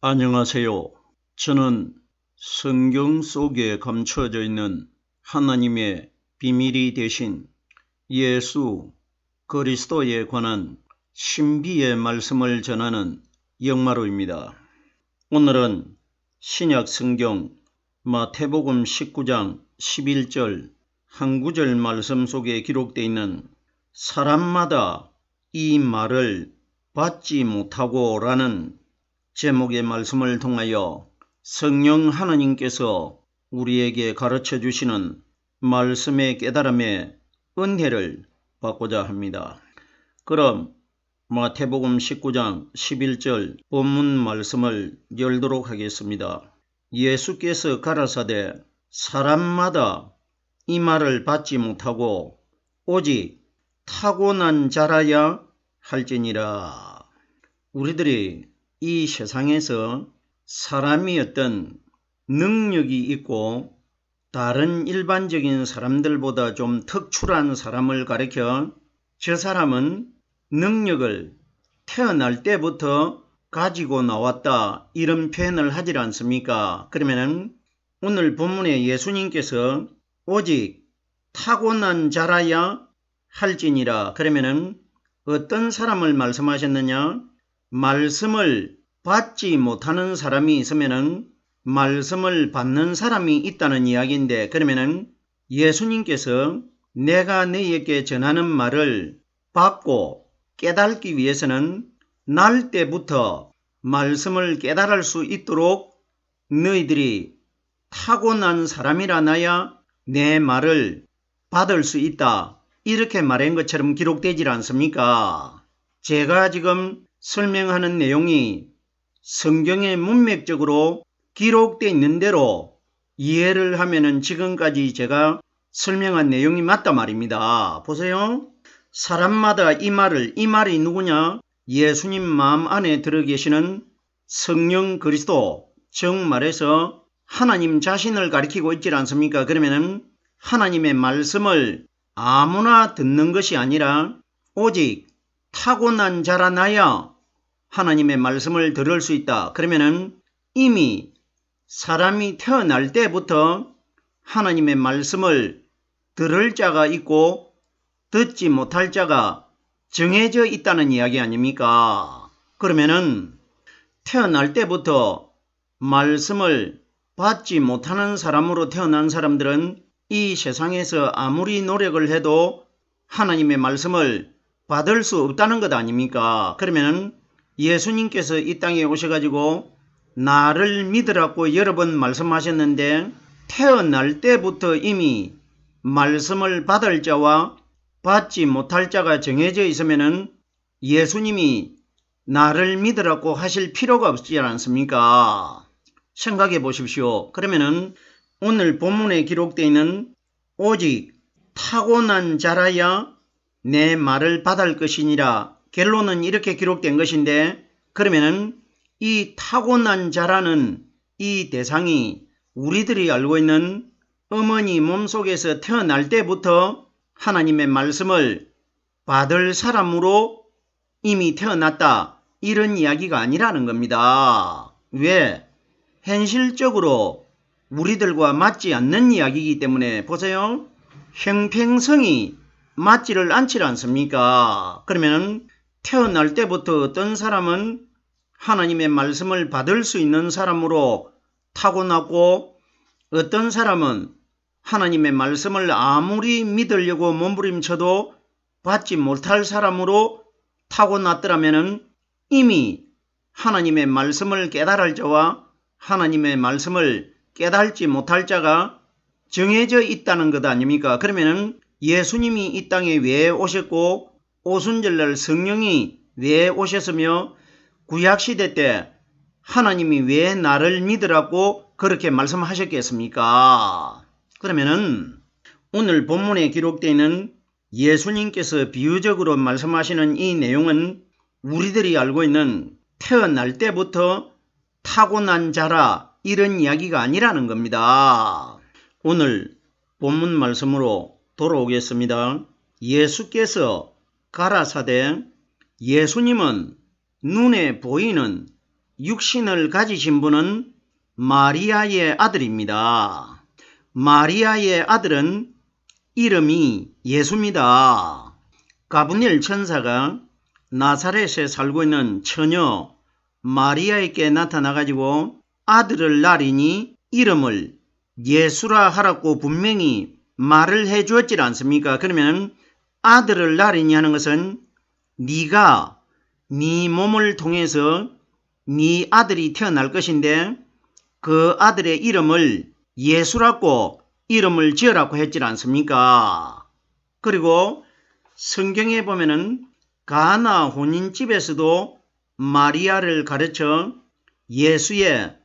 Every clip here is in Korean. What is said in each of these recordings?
안녕하세요. 저는 성경 속에 감춰져 있는 하나님의 비밀이 되신 예수 그리스도에 관한 신비의 말씀을 전하는 영마로입니다. 오늘은 신약 성경 마태복음 19장 11절 한 구절 말씀 속에 기록되어 있는 사람마다 이 말을 받지 못하고 라는 제목의 말씀을 통하여 성령 하나님께서 우리에게 가르쳐 주시는 말씀의 깨달음의 은혜를 받고자 합니다. 그럼 마태복음 19장 11절 본문 말씀을 열도록 하겠습니다. 예수께서 가라사대 사람마다 이 말을 받지 못하고 오직 타고난 자라야 할지니라. 우리들이 이 세상에서 사람이 어떤 능력이 있고 다른 일반적인 사람들보다 좀 특출한 사람을 가리켜 저 사람은 능력을 태어날 때부터 가지고 나왔다 이런 표현을 하지 않습니까? 그러면은 오늘 본문에 예수님께서 오직 타고난 자라야 할지니라 그러면은 어떤 사람을 말씀하셨느냐? 말씀을 받지 못하는 사람이 있으면은 말씀을 받는 사람이 있다는 이야기인데 그러면은 예수님께서 내가 너희에게 전하는 말을 받고 깨닫기 위해서는 날 때부터 말씀을 깨달을 수 있도록 너희들이 타고난 사람이라 나야 내 말을 받을 수 있다. 이렇게 말한 것처럼 기록되질 않습니까? 제가 지금 설명하는 내용이 성경에 문맥적으로 기록되어 있는 대로 이해를 하면은 지금까지 제가 설명한 내용이 맞단 말입니다. 보세요. 사람마다 이 말이 누구냐? 예수님 마음 안에 들어 계시는 성령 그리스도, 즉 말해서 하나님 자신을 가리키고 있지 않습니까? 그러면은 하나님의 말씀을 아무나 듣는 것이 아니라 오직 타고난 자라 나야 하나님의 말씀을 들을 수 있다. 그러면은 이미 사람이 태어날 때부터 하나님의 말씀을 들을 자가 있고 듣지 못할 자가 정해져 있다는 이야기 아닙니까? 그러면은 태어날 때부터 말씀을 받지 못하는 사람으로 태어난 사람들은 이 세상에서 아무리 노력을 해도 하나님의 말씀을 받을 수 없다는 것 아닙니까? 그러면 예수님께서 이 땅에 오셔가지고 나를 믿으라고 여러 번 말씀하셨는데 태어날 때부터 이미 말씀을 받을 자와 받지 못할 자가 정해져 있으면 예수님이 나를 믿으라고 하실 필요가 없지 않습니까? 생각해 보십시오. 그러면은 오늘 본문에 기록되어 있는 오직 타고난 자라야 내 말을 받을 것이니라 결론은 이렇게 기록된 것인데 그러면은 이 타고난 자라는 이 대상이 우리들이 알고 있는 어머니 몸속에서 태어날 때부터 하나님의 말씀을 받을 사람으로 이미 태어났다 이런 이야기가 아니라는 겁니다. 왜? 현실적으로 우리들과 맞지 않는 이야기이기 때문에 보세요. 형평성이 맞지를 않지 않습니까? 그러면 태어날 때부터 어떤 사람은 하나님의 말씀을 받을 수 있는 사람으로 타고났고 어떤 사람은 하나님의 말씀을 아무리 믿으려고 몸부림쳐도 받지 못할 사람으로 타고났더라면 이미 하나님의 말씀을 깨달을 자와 하나님의 말씀을 깨달지 못할 자가 정해져 있다는 것 아닙니까? 그러면 예수님이 이 땅에 왜 오셨고 오순절날 성령이 왜 오셨으며 구약시대 때 하나님이 왜 나를 믿으라고 그렇게 말씀하셨겠습니까? 그러면은 오늘 본문에 기록되어 있는 예수님께서 비유적으로 말씀하시는 이 내용은 우리들이 알고 있는 태어날 때부터 타고난 자라 이런 이야기가 아니라는 겁니다. 오늘 본문 말씀으로 돌아오겠습니다. 예수께서 가라사대 예수님은 눈에 보이는 육신을 가지신 분은 마리아의 아들입니다. 마리아의 아들은 이름이 예수입니다. 가브리엘 천사가 나사렛에 살고 있는 처녀 마리아에게 나타나가지고 아들을 낳으리니 이름을 예수라 하라고 분명히 말을 해주었지 않습니까? 그러면 아들을 낳으리니 하는 것은 네가 네 몸을 통해서 네 아들이 태어날 것인데 그 아들의 이름을 예수라고 이름을 지으라고 했지 않습니까? 그리고 성경에 보면은 가나 혼인집에서도 마리아를 가르쳐 예수의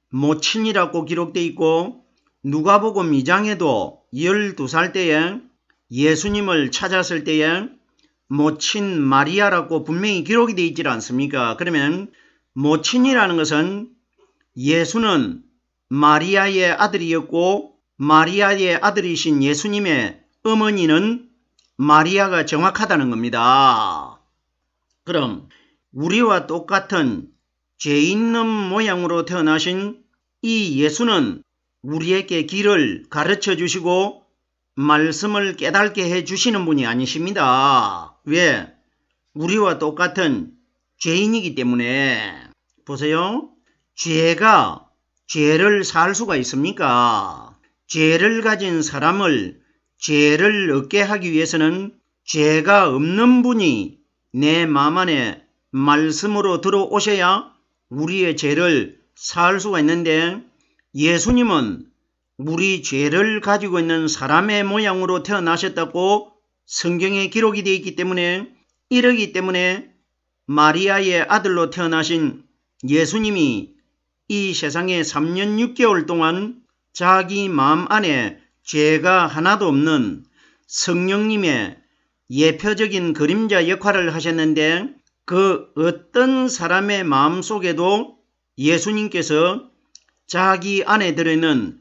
모친이라고 기록되어 있고 누가복음 2장에도 12살 때에 예수님을 찾았을 때에 모친 마리아라고 분명히 기록이 되어 있지 않습니까? 그러면 모친이라는 것은 예수는 마리아의 아들이었고 마리아의 아들이신 예수님의 어머니는 마리아가 정확하다는 겁니다. 그럼 우리와 똑같은 죄 있는 모양으로 태어나신 이 예수는 우리에게 길을 가르쳐 주시고 말씀을 깨닫게 해 주시는 분이 아니십니다. 왜? 우리와 똑같은 죄인이기 때문에. 보세요. 죄가 죄를 살 수가 있습니까? 죄를 가진 사람을 죄를 얻게 하기 위해서는 죄가 없는 분이 내 마음 안에 말씀으로 들어오셔야 우리의 죄를 살 수가 있는데 예수님은 우리 죄를 가지고 있는 사람의 모양으로 태어나셨다고 성경에 기록이 되어 있기 때문에 이러기 때문에 마리아의 아들로 태어나신 예수님이 이 세상에 3년 6개월 동안 자기 마음 안에 죄가 하나도 없는 성령님의 예표적인 그림자 역할을 하셨는데 그 어떤 사람의 마음 속에도 예수님께서 자기 안에 들어있는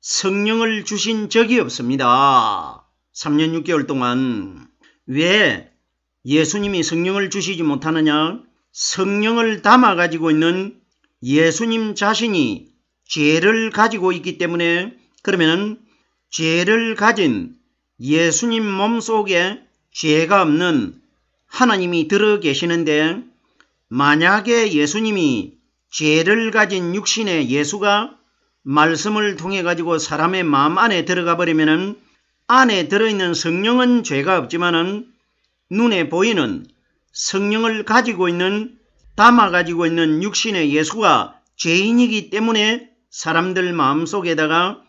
성령을 주신 적이 없습니다. 3년 6개월 동안. 왜 예수님이 성령을 주시지 못하느냐? 성령을 담아가지고 있는 예수님 자신이 죄를 가지고 있기 때문에 그러면 죄를 가진 예수님 몸속에 죄가 없는 하나님이 들어 계시는데 만약에 예수님이 죄를 가진 육신의 예수가 말씀을 통해 가지고 사람의 마음 안에 들어가 버리면은 안에 들어있는 성령은 죄가 없지만은 눈에 보이는 성령을 가지고 있는 담아 가지고 있는 육신의 예수가 죄인이기 때문에 사람들 마음속에다가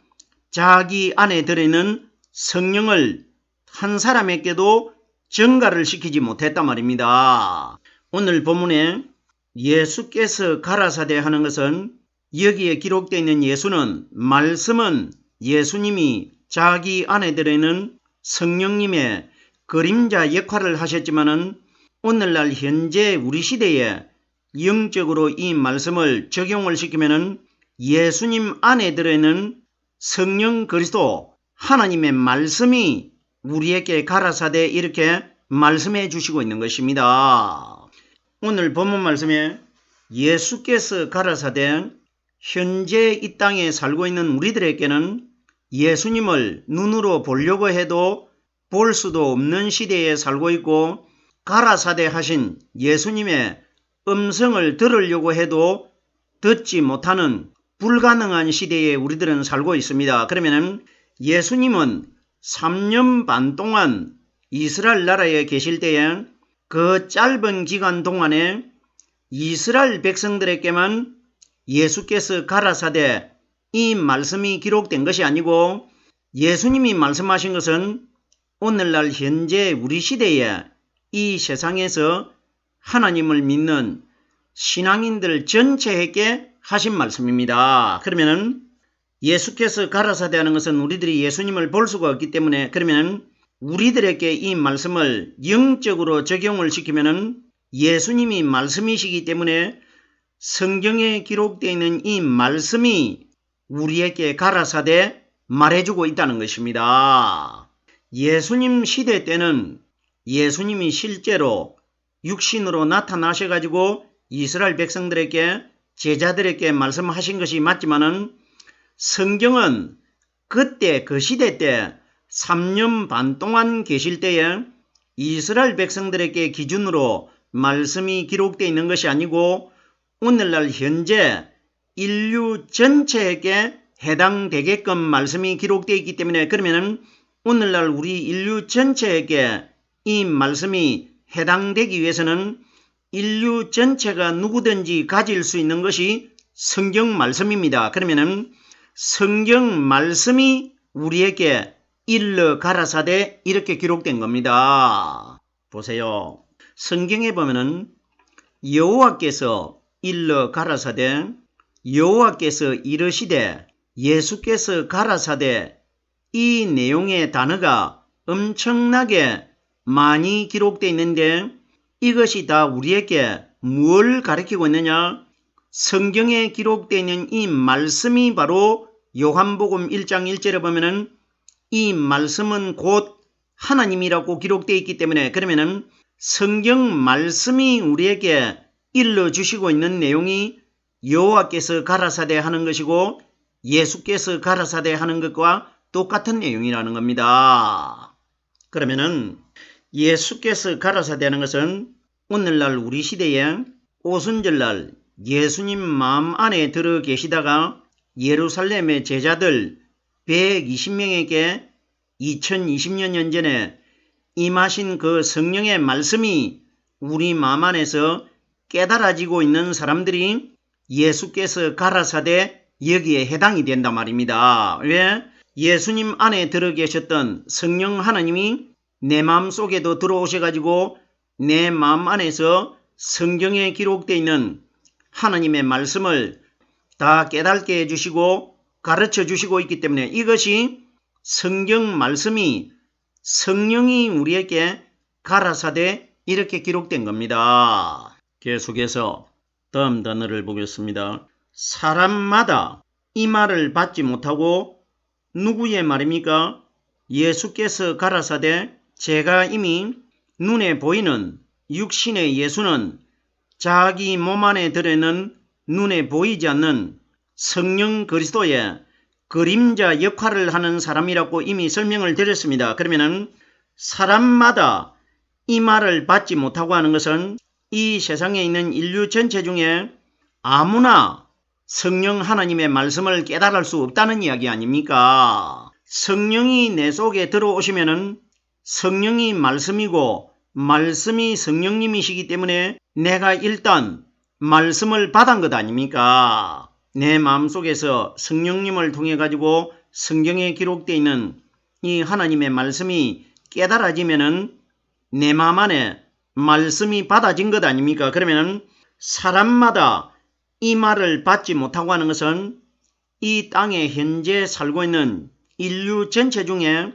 자기 안에 들어있는 성령을 한 사람에게도 전가를 시키지 못했단 말입니다. 오늘 본문에 예수께서 가라사대 하는 것은 여기에 기록되어 있는 예수는 말씀은 예수님이 자기 안에 들어있는 성령님의 그림자 역할을 하셨지만은 오늘날 현재 우리 시대에 영적으로 이 말씀을 적용을 시키면은 예수님 안에 들어있는 성령 그리스도 하나님의 말씀이 우리에게 가라사대 이렇게 말씀해 주시고 있는 것입니다. 오늘 본문 말씀에 예수께서 가라사대 현재 이 땅에 살고 있는 우리들에게는 예수님을 눈으로 보려고 해도 볼 수도 없는 시대에 살고 있고 가라사대 하신 예수님의 음성을 들으려고 해도 듣지 못하는 불가능한 시대에 우리들은 살고 있습니다. 그러면 예수님은 3년 반 동안 이스라엘 나라에 계실 때에 그 짧은 기간 동안에 이스라엘 백성들에게만 예수께서 가라사대 이 말씀이 기록된 것이 아니고 예수님이 말씀하신 것은 오늘날 현재 우리 시대에 이 세상에서 하나님을 믿는 신앙인들 전체에게 하신 말씀입니다. 그러면은 예수께서 가라사대 하는 것은 우리들이 예수님을 볼 수가 없기 때문에 그러면 우리들에게 이 말씀을 영적으로 적용을 시키면은 예수님이 말씀이시기 때문에 성경에 기록되어 있는 이 말씀이 우리에게 가라사대 말해주고 있다는 것입니다. 예수님 시대 때는 예수님이 실제로 육신으로 나타나셔가지고 이스라엘 백성들에게 제자들에게 말씀하신 것이 맞지만은 성경은 그때 그 시대 때 3년 반 동안 계실 때에 이스라엘 백성들에게 기준으로 말씀이 기록되어 있는 것이 아니고 오늘날 현재 인류 전체에게 해당되게끔 말씀이 기록되어 있기 때문에 그러면은 오늘날 우리 인류 전체에게 이 말씀이 해당되기 위해서는 인류 전체가 누구든지 가질 수 있는 것이 성경 말씀입니다. 그러면은 성경 말씀이 우리에게 일러 가라사대 이렇게 기록된 겁니다. 보세요. 성경에 보면은 여호와께서 일러 가라사대 여호와께서 이르시되 예수께서 가라사대 이 내용의 단어가 엄청나게 많이 기록되어 있는데 이것이 다 우리에게 무엇을 가리키고 있느냐? 성경에 기록되어 있는 이 말씀이 바로 요한복음 1장 1절에 보면은 이 말씀은 곧 하나님이라고 기록되어 있기 때문에 그러면은 성경 말씀이 우리에게 일러주시고 있는 내용이 여호와께서 가라사대 하는 것이고 예수께서 가라사대 하는 것과 똑같은 내용이라는 겁니다. 그러면은 예수께서 가라사대 하는 것은 오늘날 우리 시대에 오순절날 예수님 마음 안에 들어 계시다가 예루살렘의 제자들 120명에게 2020년 전에 임하신 그 성령의 말씀이 우리 마음 안에서 깨달아지고 있는 사람들이 예수께서 가라사대 여기에 해당이 된단 말입니다. 왜? 예수님 안에 들어 계셨던 성령 하나님이 내 마음 속에도 들어오셔가지고 내 마음 안에서 성경에 기록되어 있는 하나님의 말씀을 다 깨닫게 해주시고 가르쳐 주시고 있기 때문에 이것이 성경 말씀이 성령이 우리에게 가라사대 이렇게 기록된 겁니다. 계속해서 다음 단어를 보겠습니다. 사람마다 이 말을 받지 못하고 누구의 말입니까? 예수께서 가라사대 제가 이미 눈에 보이는 육신의 예수는 자기 몸 안에 들어있는 눈에 보이지 않는 성령 그리스도의 그림자 역할을 하는 사람이라고 이미 설명을 드렸습니다. 그러면은 사람마다 이 말을 받지 못하고 하는 것은 이 세상에 있는 인류 전체 중에 아무나 성령 하나님의 말씀을 깨달을 수 없다는 이야기 아닙니까? 성령이 내 속에 들어오시면은 성령이 말씀이고 말씀이 성령님이시기 때문에 내가 일단 말씀을 받은 것 아닙니까? 내 마음속에서 성령님을 통해 가지고 성경에 기록되어 있는 이 하나님의 말씀이 깨달아지면은 내 마음 안에 말씀이 받아진 것 아닙니까? 그러면은 사람마다 이 말을 받지 못하고 하는 것은 이 땅에 현재 살고 있는 인류 전체 중에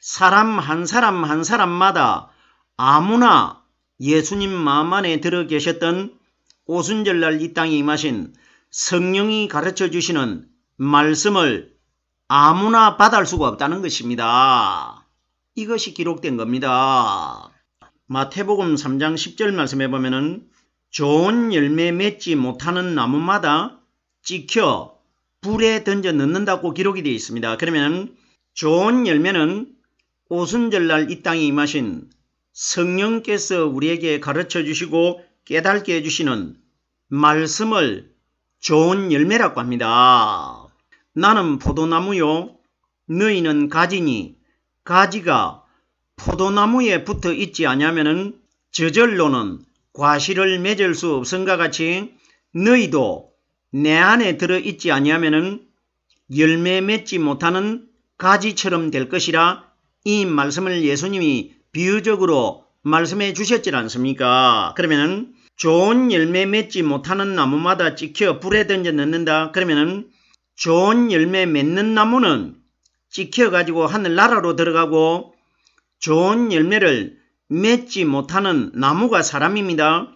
사람 한 사람마다 아무나 예수님 마음 안에 들어 계셨던 오순절날 이 땅에 임하신 성령이 가르쳐 주시는 말씀을 아무나 받을 수가 없다는 것입니다. 이것이 기록된 겁니다. 마태복음 3장 10절 말씀해 보면은 좋은 열매 맺지 못하는 나무마다 찍혀 불에 던져 넣는다고 기록이 되어 있습니다. 그러면 좋은 열매는 오순절날 이 땅에 임하신 성령께서 우리에게 가르쳐 주시고 깨닫게 해주시는 말씀을 좋은 열매라고 합니다. 나는 포도나무요 너희는 가지니 가지가 포도나무에 붙어 있지 아니하면은 저절로는 과실을 맺을 수 없음과 같이 너희도 내 안에 들어 있지 아니하면은 열매 맺지 못하는 가지처럼 될 것이라 이 말씀을 예수님이 비유적으로 말씀해 주셨지 않습니까? 그러면은 좋은 열매 맺지 못하는 나무마다 찍혀 불에 던져 넣는다. 그러면은 좋은 열매 맺는 나무는 찍혀 가지고 하늘나라로 들어가고 좋은 열매를 맺지 못하는 나무가 사람입니다.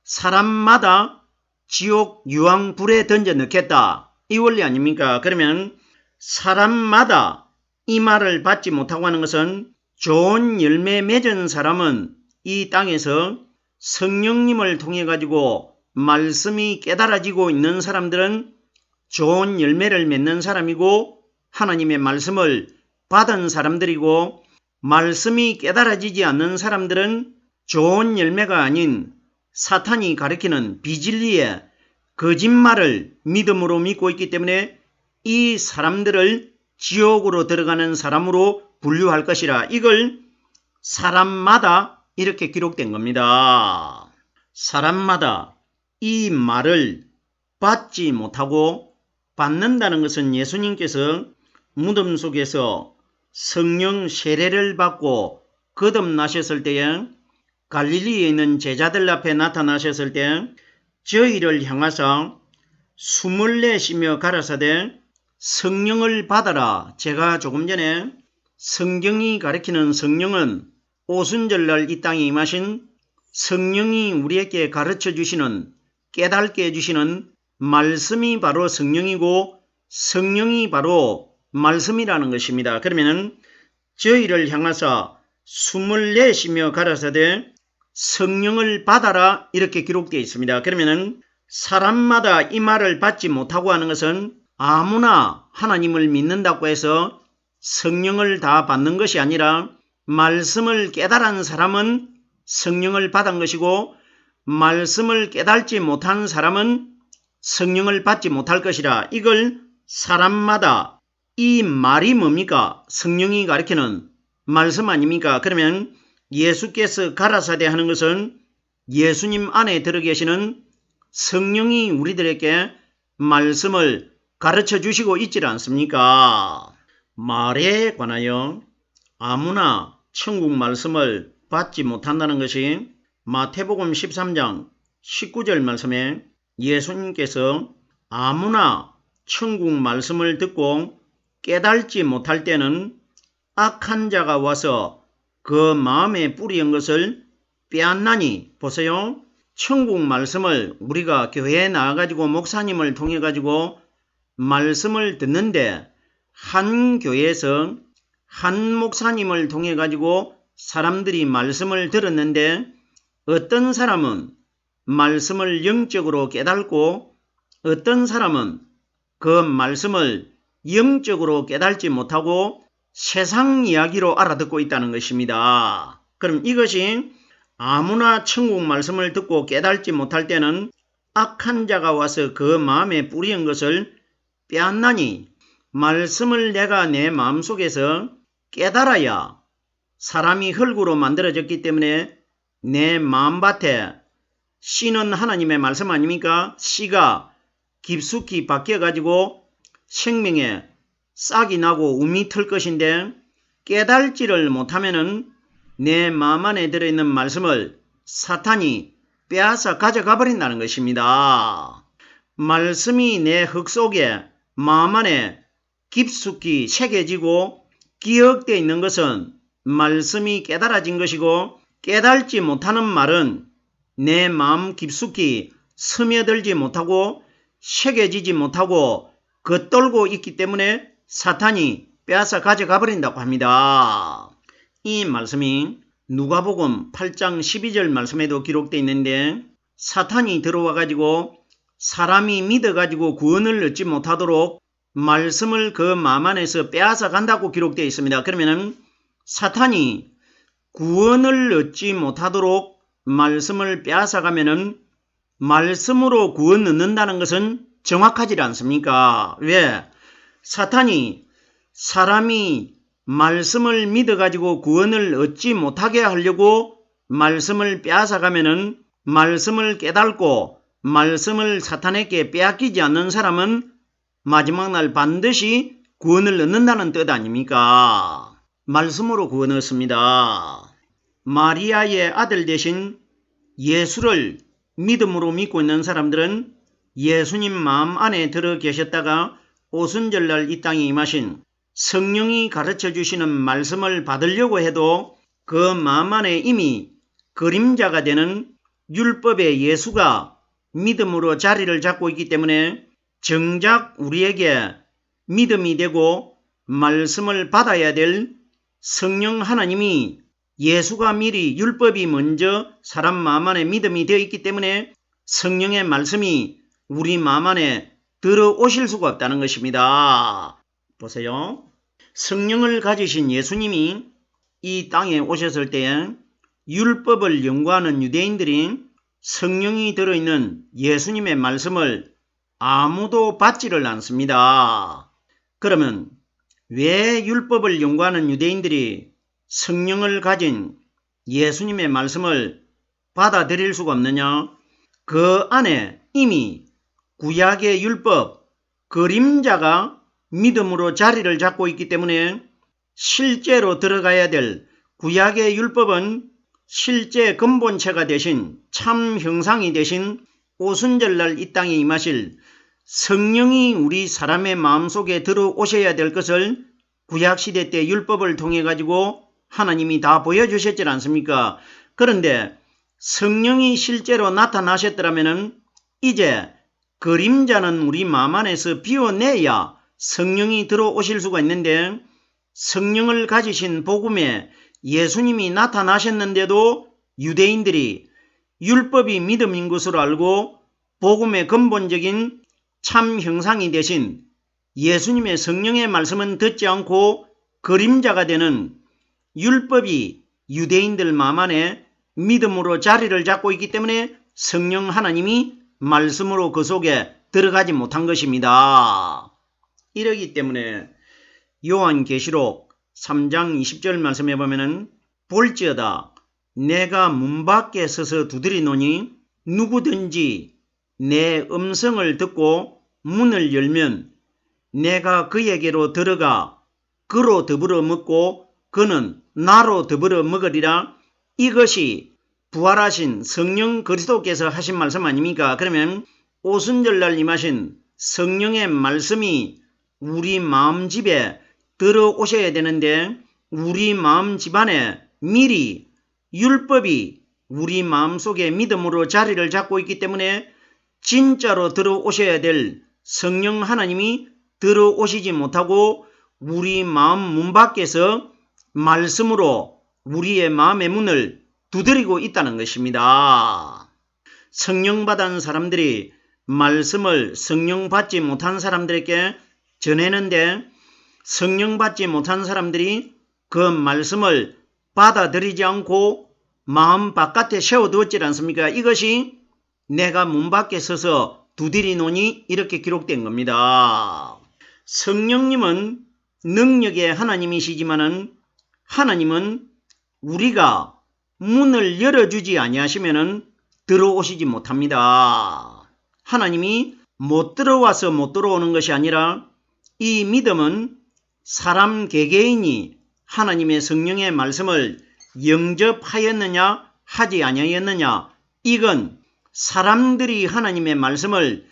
사람마다 지옥 유황 불에 던져 넣겠다. 이 원리 아닙니까? 그러면 사람마다 이 말을 받지 못하고 하는 것은 좋은 열매 맺은 사람은 이 땅에서 성령님을 통해 가지고 말씀이 깨달아지고 있는 사람들은 좋은 열매를 맺는 사람이고 하나님의 말씀을 받은 사람들이고, 말씀이 깨달아지지 않는 사람들은 좋은 열매가 아닌 사탄이 가리키는 비진리의 거짓말을 믿음으로 믿고 있기 때문에 이 사람들을 지옥으로 들어가는 사람으로 분류할 것이라. 이걸 사람마다 이렇게 기록된 겁니다. 사람마다 이 말을 받지 못하고, 받는다는 것은 예수님께서 무덤 속에서 성령 세례를 받고 거듭나셨을 때에 갈릴리에 있는 제자들 앞에 나타나셨을 때 저희를 향하사 숨을 내쉬며 가라사대 성령을 받아라. 제가 조금 전에 성경이 가리키는 성령은 오순절날 이 땅에 임하신 성령이 우리에게 가르쳐 주시는, 깨닫게 해주시는 말씀이 바로 성령이고 성령이 바로 말씀이라는 것입니다. 그러면 저희를 향하사 숨을 내쉬며 가라사대 성령을 받아라 이렇게 기록되어 있습니다. 그러면 사람마다 이 말을 받지 못하고 하는 것은 아무나 하나님을 믿는다고 해서 성령을 다 받는 것이 아니라 말씀을 깨달은 사람은 성령을 받은 것이고 말씀을 깨달지 못한 사람은 성령을 받지 못할 것이라. 이걸 사람마다, 이 말이 뭡니까? 성령이 가리키는 말씀 아닙니까? 그러면 예수께서 가라사대 하는 것은 예수님 안에 들어 계시는 성령이 우리들에게 말씀을 가르쳐 주시고 있지 않습니까? 말에 관하여 아무나 천국 말씀을 받지 못한다는 것이 마태복음 13장 19절 말씀에 예수님께서 아무나 천국 말씀을 듣고 깨달지 못할 때는 악한 자가 와서 그 마음에 뿌리인 것을 빼앗나니, 보세요. 천국 말씀을 우리가 교회에 나와가지고 목사님을 통해 가지고 말씀을 듣는데, 한 교회에서 한 목사님을 통해 가지고 사람들이 말씀을 들었는데 어떤 사람은 말씀을 영적으로 깨닫고 어떤 사람은 그 말씀을 영적으로 깨닫지 못하고 세상 이야기로 알아듣고 있다는 것입니다. 그럼 이것이 아무나 천국 말씀을 듣고 깨닫지 못할 때는 악한 자가 와서 그 마음에 뿌리인 것을 빼앗나니, 말씀을 내가 내 마음속에서 깨달아야, 사람이 흙으로 만들어졌기 때문에 내 마음밭에 씨는 하나님의 말씀 아닙니까? 씨가 깊숙이 박혀가지고 생명에 싹이 나고 움이 틀 것인데 깨달지를 못하면은 내 마음 안에 들어있는 말씀을 사탄이 빼앗아 가져가 버린다는 것입니다. 말씀이 내 흙 속에 마음 안에 깊숙이 새겨지고 기억되어 있는 것은 말씀이 깨달아진 것이고, 깨달지 못하는 말은 내 마음 깊숙이 스며들지 못하고 새겨지지 못하고 겉돌고 있기 때문에 사탄이 빼앗아 가져가 버린다고 합니다. 이 말씀이 누가복음 8장 12절 말씀에도 기록되어 있는데, 사탄이 들어와 가지고 사람이 믿어 가지고 구원을 얻지 못하도록 말씀을 그 마음 안에서 빼앗아 간다고 기록되어 있습니다. 그러면 사탄이 구원을 얻지 못하도록 말씀을 빼앗아 가면은 말씀으로 구원 얻는다는 것은 정확하지 않습니까? 왜? 사탄이 사람이 말씀을 믿어가지고 구원을 얻지 못하게 하려고 말씀을 빼앗아 가면은 말씀을 깨닫고 말씀을 사탄에게 빼앗기지 않는 사람은 마지막 날 반드시 구원을 얻는다는 뜻 아닙니까? 말씀으로 구원 얻습니다. 마리아의 아들 되신 예수를 믿음으로 믿고 있는 사람들은 예수님 마음 안에 들어 계셨다가 오순절날 이 땅에 임하신 성령이 가르쳐 주시는 말씀을 받으려고 해도 그 마음 안에 이미 그림자가 되는 율법의 예수가 믿음으로 자리를 잡고 있기 때문에 정작 우리에게 믿음이 되고 말씀을 받아야 될 성령 하나님이, 예수가 미리 율법이 먼저 사람 마음 안에 믿음이 되어 있기 때문에 성령의 말씀이 우리 마음 안에 들어오실 수가 없다는 것입니다. 보세요. 성령을 가지신 예수님이 이 땅에 오셨을 때에 율법을 연구하는 유대인들이 성령이 들어있는 예수님의 말씀을 아무도 받지를 않습니다. 그러면 왜 율법을 연구하는 유대인들이 성령을 가진 예수님의 말씀을 받아들일 수가 없느냐? 그 안에 이미 구약의 율법, 그림자가 믿음으로 자리를 잡고 있기 때문에 실제로 들어가야 될 구약의 율법은 실제 근본체가 되신 참 형상이 되신 오순절날 이 땅에 임하실 성령이 우리 사람의 마음속에 들어오셔야 될 것을 구약시대 때 율법을 통해 가지고 하나님이 다 보여주셨지 않습니까? 그런데 성령이 실제로 나타나셨더라면 이제 그림자는 우리 마음 안에서 비워내야 성령이 들어오실 수가 있는데 성령을 가지신 복음에 예수님이 나타나셨는데도 유대인들이 율법이 믿음인 것으로 알고 복음의 근본적인 참 형상이 되신 예수님의 성령의 말씀은 듣지 않고 그림자가 되는 율법이 유대인들 마음 안에 믿음으로 자리를 잡고 있기 때문에 성령 하나님이 말씀으로 그 속에 들어가지 못한 것입니다. 이러기 때문에 요한계시록 3장 20절 말씀해 보면은 볼지어다 내가 문 밖에 서서 두드리노니 누구든지 내 음성을 듣고 문을 열면 내가 그에게로 들어가 그로 더불어 먹고 그는 나로 더불어 먹으리라. 이것이 부활하신 성령 그리스도께서 하신 말씀 아닙니까? 그러면 오순절날 임하신 성령의 말씀이 우리 마음 집에 들어오셔야 되는데 우리 마음 집안에 미리 율법이 우리 마음속에 믿음으로 자리를 잡고 있기 때문에 진짜로 들어오셔야 될 성령 하나님이 들어오시지 못하고 우리 마음 문 밖에서 말씀으로 우리의 마음의 문을 두드리고 있다는 것입니다. 성령 받은 사람들이 말씀을 성령 받지 못한 사람들에게 전했는데 성령 받지 못한 사람들이 그 말씀을 받아들이지 않고 마음 바깥에 세워두었지 않습니까? 이것이 내가 문 밖에 서서 두드리노니 이렇게 기록된 겁니다. 성령님은 능력의 하나님이시지만은 하나님은 우리가 문을 열어주지 아니하시면은 들어오시지 못합니다. 하나님이 못 들어와서 못 들어오는 것이 아니라 이 믿음은 사람 개개인이 하나님의 성령의 말씀을 영접하였느냐 하지 아니하였느냐 이건 사람들이 하나님의 말씀을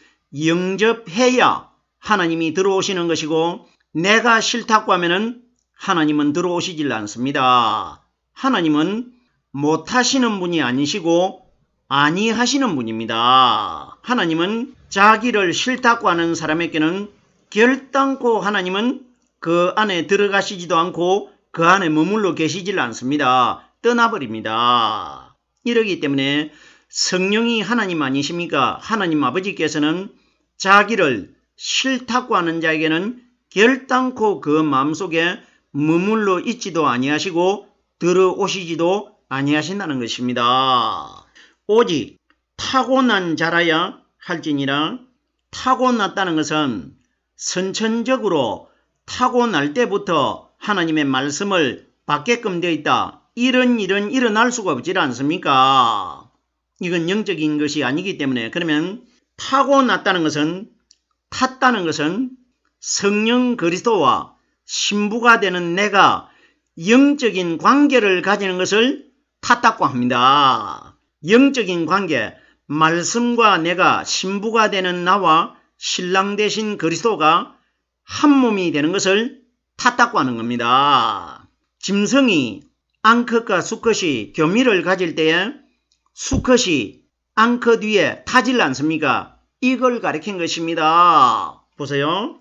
영접해야 하나님이 들어오시는 것이고 내가 싫다고 하면은 하나님은 들어오시질 않습니다. 하나님은 못하시는 분이 아니시고 아니하시는 분입니다. 하나님은 자기를 싫다고 하는 사람에게는 결단코 하나님은 그 안에 들어가시지도 않고 그 안에 머물러 계시질 않습니다. 떠나버립니다. 이러기 때문에 성령이 하나님 아니십니까? 하나님 아버지께서는 자기를 싫다고 하는 자에게는 결단코 그 마음속에 머물러 있지도 아니하시고 들어오시지도 아니하신다는 것입니다. 오직 타고난 자라야 할지니라. 타고났다는 것은 선천적으로 타고날 때부터 하나님의 말씀을 받게끔 되어 있다. 이런 일은 일어날 수가 없지 않습니까? 이건 영적인 것이 아니기 때문에 그러면 타고났다는 것은 탔다는 것은 성령 그리스도와 신부가 되는 내가 영적인 관계를 가지는 것을 탔다고 합니다. 영적인 관계, 말씀과 내가 신부가 되는 나와 신랑 되신 그리스도가 한 몸이 되는 것을 탔다고 하는 겁니다. 짐승이 앙컷과 수컷이 교미를 가질 때에 수컷이 앙컷 위에 타질 않습니까? 이걸 가리킨 것입니다. 보세요.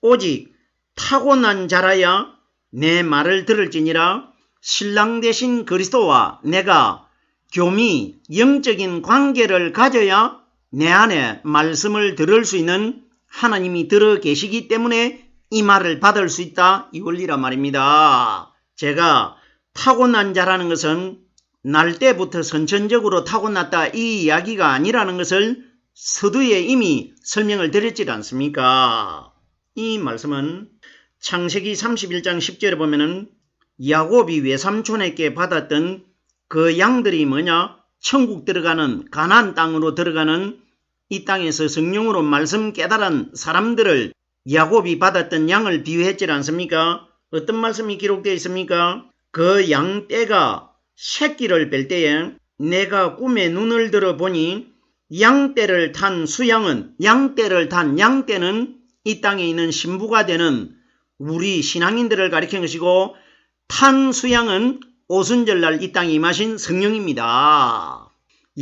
오직 타고난 자라야 내 말을 들을지니라. 신랑 되신 그리스도와 내가 교미, 영적인 관계를 가져야 내 안에 말씀을 들을 수 있는 하나님이 들어 계시기 때문에 이 말을 받을 수 있다, 이 원리란 말입니다. 제가 타고난 자라는 것은 날 때부터 선천적으로 타고났다 이 이야기가 아니라는 것을 서두에 이미 설명을 드렸지 않습니까? 이 말씀은 창세기 31장 10절에 보면은 야곱이 외삼촌에게 받았던 그 양들이 뭐냐? 천국 들어가는 가나안 땅으로 들어가는 이 땅에서 성령으로 말씀 깨달은 사람들을 야곱이 받았던 양을 비유했지 않습니까? 어떤 말씀이 기록되어 있습니까? 그 양떼가 새끼를 뺄 때에 내가 꿈에 눈을 들어 보니 양떼를 탄 수양은 양떼는 이 땅에 있는 신부가 되는 우리 신앙인들을 가리킨 것이고 탄 수양은 오순절날 이 땅에 임하신 성령입니다.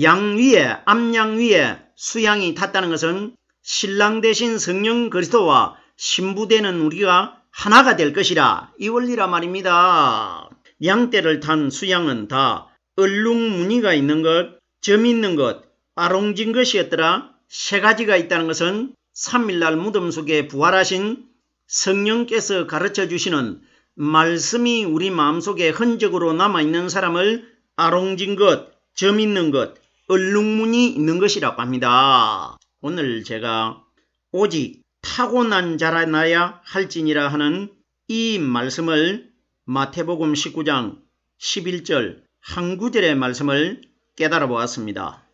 양 위에 암양 위에 수양이 탔다는 것은 신랑 되신 성령 그리스도와 신부 되는 우리가 하나가 될 것이라 이 원리라 말입니다. 양떼를 탄 수양은 다 얼룩무늬가 있는 것, 점 있는 것, 아롱진 것이었더라. 세 가지가 있다는 것은 3일날 무덤 속에 부활하신 성령께서 가르쳐 주시는 말씀이 우리 마음속에 흔적으로 남아있는 사람을 아롱진 것, 점 있는 것, 얼룩무늬 있는 것이라고 합니다. 오늘 제가 오직 타고난 자라 나야 할지니라 하는 이 말씀을 마태복음 19장 11절 한 구절의 말씀을 깨달아 보았습니다.